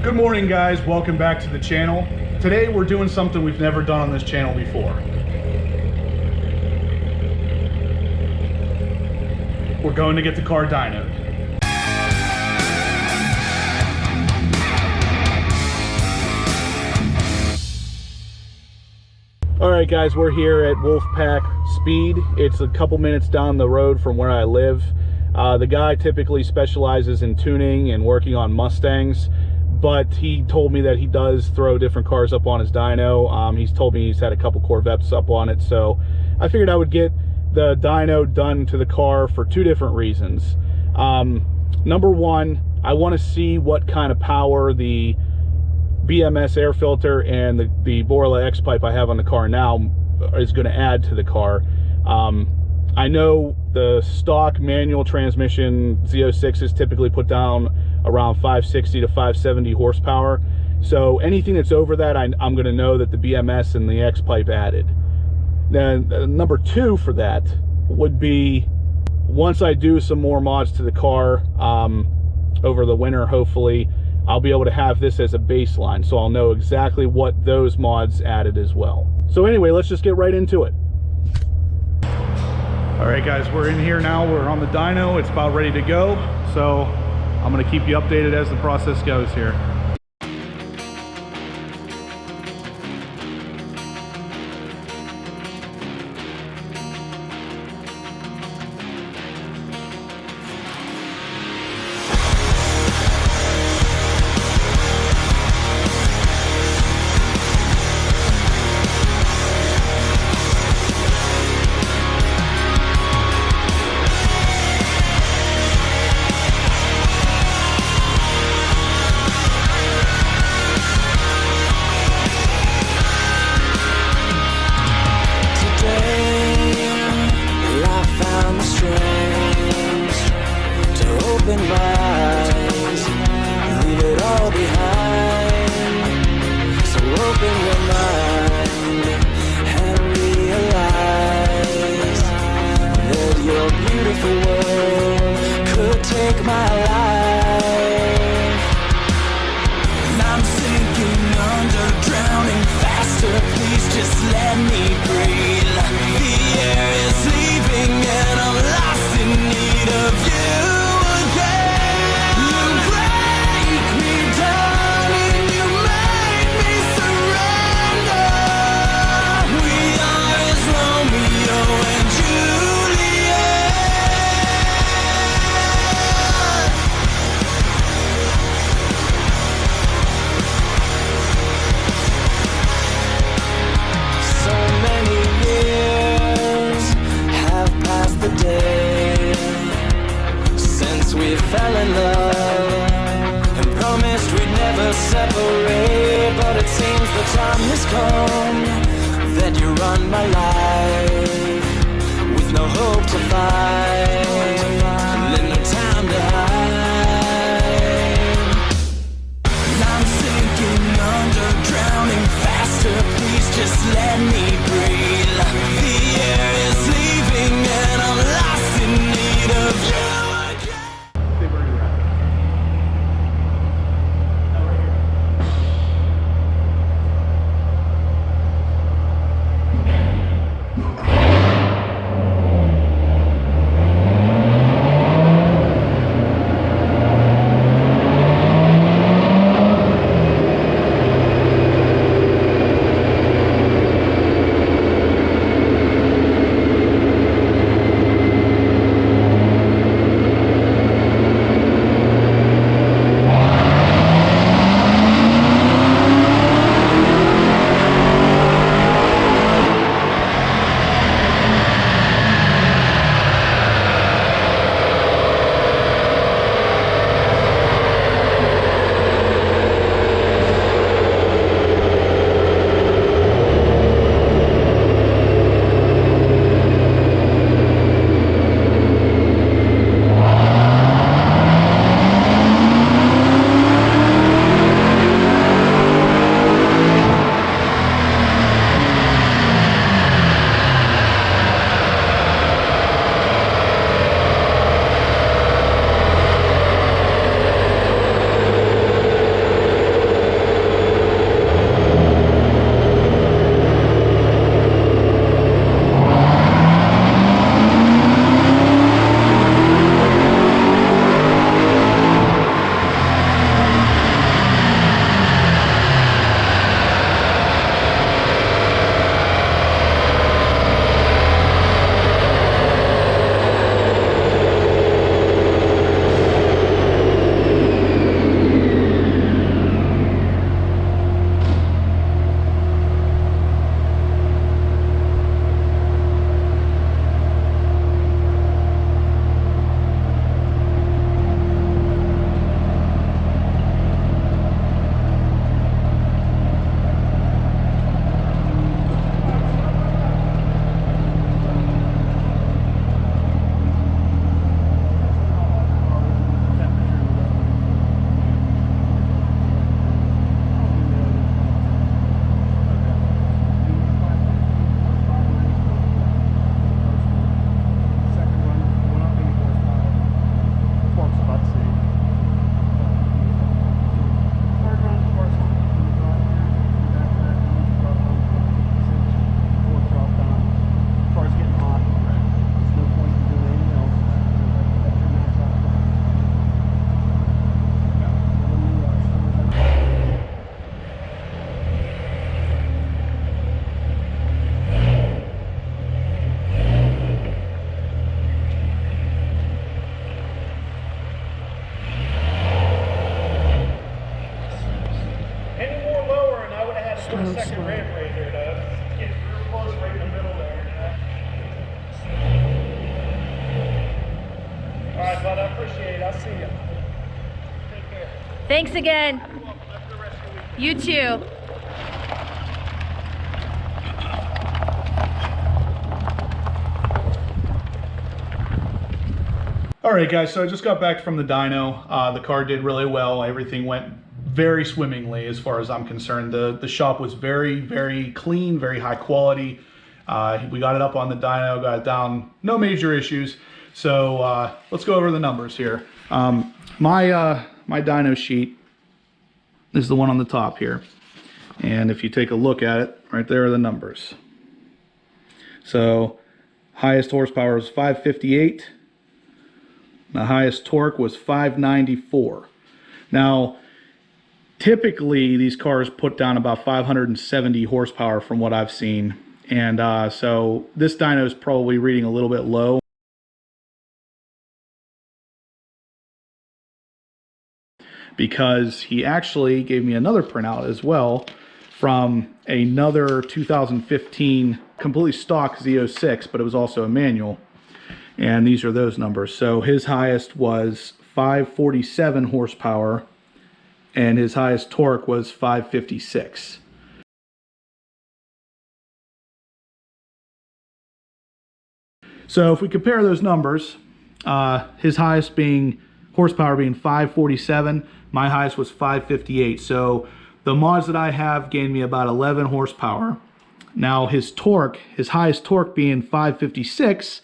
Good morning, guys. Welcome back to the channel. Today we're doing something we've never done on this channel before. We're going to get the car dynoed. Alright guys, we're here at Wolfpack Speed. It's a couple minutes down the road from where I live. The guy typically specializes in tuning and working on Mustangs, but he told me that he does throw different cars up on his dyno. He's told me he's had a couple Corvettes up on it, so I figured I would get the dyno done to the car for two different reasons. Number one, I want to see what kind of power the BMS air filter and the Borla X pipe I have on the car now is going to add to the car. I know the stock manual transmission Z06 is typically put down around 560 to 570 horsepower. So anything that's over that, I'm going to know that the BMS and the X pipe added. Then number two for that would be, once I do some more mods to the car over the winter, hopefully, I'll be able to have this as a baseline, so I'll know exactly what those mods added as well. So anyway, let's just get right into it. All right guys, we're in here now. We're on the dyno. It's about ready to go. So I'm gonna keep you updated as the process goes here. Separate, but it seems the time has come that you run my life with no hope to fight, and no time to hide. And I'm sinking under, drowning faster. Please just let me breathe. The air is leaving, and I'm lost in need of you. put a second ramp right here to get real close right in the middle there. All right, bud, I appreciate it. I'll see you. Take care. Thanks again. You too. All right, guys, so I just got back from the dyno. The car did really well. Everything went very swimmingly as far as I'm concerned. The shop was very, very clean, very high quality. We got it up on the dyno, got it down, no major issues. So let's go over the numbers here. My dyno sheet is the one on the top here. And if you take a look at it, right there are the numbers. So highest horsepower was 558. The highest torque was 594. Now, typically these cars put down about 570 horsepower from what I've seen. And so this dyno is probably reading a little bit low. Because he actually gave me another printout as well from another 2015 completely stock Z06, but it was also a manual. And these are those numbers. So his highest was 547 horsepower and his highest torque was 556. So if we compare those numbers, his highest being horsepower being 547, my highest was 558. So the mods that I have gained me about 11 horsepower. Now his torque, his highest torque being 556,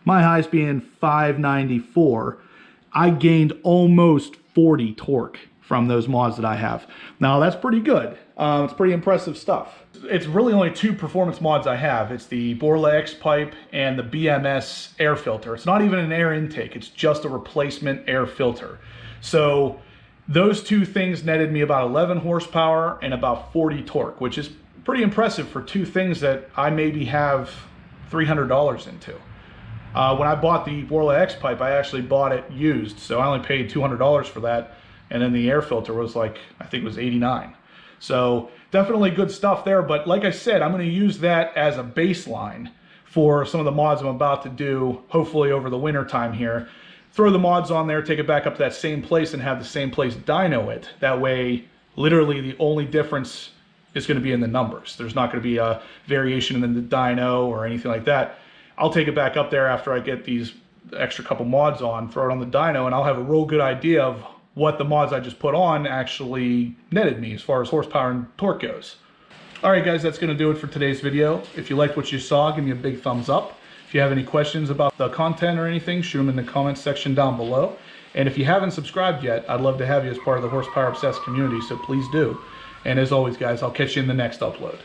my highest being 594, I gained almost 40 torque from those mods that I have. Now that's pretty good. It's pretty impressive stuff. It's really only two performance mods I have. It's the Borla X pipe and the BMS air filter. It's not even an air intake, it's just a replacement air filter. So those two things netted me about 11 horsepower and about 40 torque, which is pretty impressive for two things that I maybe have $300 into. When I bought the Borla X pipe, I actually bought it used, so I only paid $200 for that, and then the air filter was like, I think it was $89. So definitely good stuff there, but like I said, I'm going to use that as a baseline for some of the mods I'm about to do, hopefully over the winter time here. Throw the mods on there, take it back up to that same place and have the same place dyno it. That way, literally the only difference is going to be in the numbers. There's not going to be a variation in the dyno or anything like that. I'll take it back up there after I get these extra couple mods on, throw it on the dyno, and I'll have a real good idea of what the mods I just put on actually netted me as far as horsepower and torque goes. Alright guys, that's going to do it for today's video. If you liked what you saw, give me a big thumbs up. If you have any questions about the content or anything, shoot them in the comments section down below. And if you haven't subscribed yet, I'd love to have you as part of the Horsepower Obsessed community, so please do. And as always guys, I'll catch you in the next upload.